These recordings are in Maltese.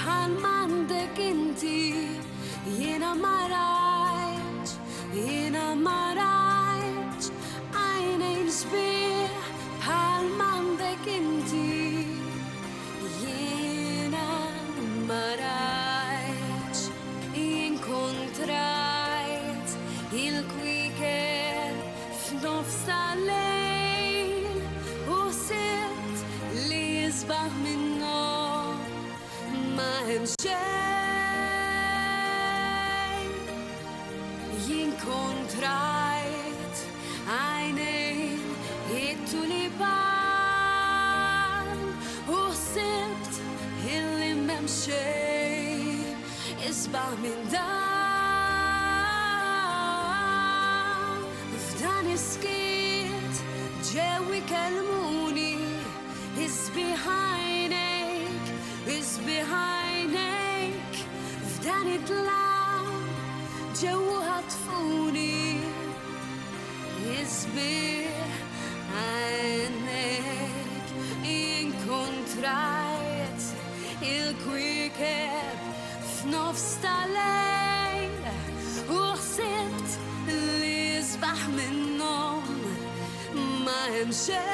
bħal m'għandek inti. Jiena ma rajtx, jiena ma rajtx għajnejn sbieħ bħal m'għandek inti. Jiena ma rajtx, inkontrajt il-kwiker f'nofs tal-lejl u sibt li jisbaħ minnom ma hemm xejn. Jinkontrajt għajnejn it-tulipan u sibt illi m'hemm xejn isbaħ minn dan. F'dan iskiet ġew ikellmuni isbieħ għajnejk, isbieħ għajnejk. F'dan it-tlam ġew ħatfuni isbieħ għajnejk. Inkontrajt il-kwiekeb f'nofs tal-lejl u ħsibt li jisbaħ minnom ma hemm xejn.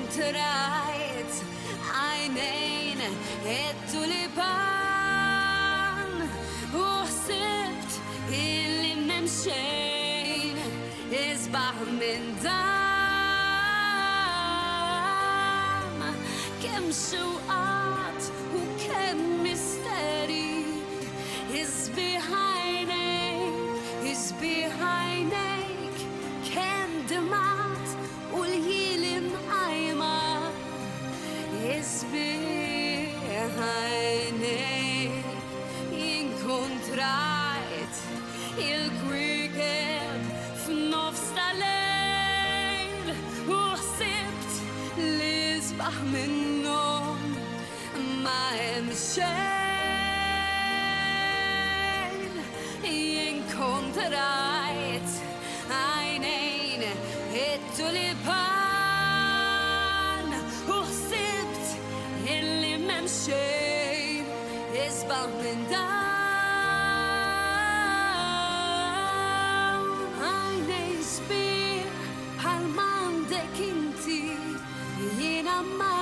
Inkontrajt għajnejn it-tulipan u ħsibt illi m'hemm xejn isbaħ minn dan. Kemm xewqat u kemm misteri isbieħ għajnejk, isbieħ għajnejk. Kemm dimat u l-jili mqajma isbieħ għajnejk. Inkontrajt il-kwiekeb f'nofs tal-lejl u ħsibt li jisbaħ minnom ma hemm xejn. Inkontrajt għajnejn it-tulipan u ħsibt illi m'hemm xejn isbaħ minn dan. Għajnejn sbieħ bħal m'għandek inti. Jiena ma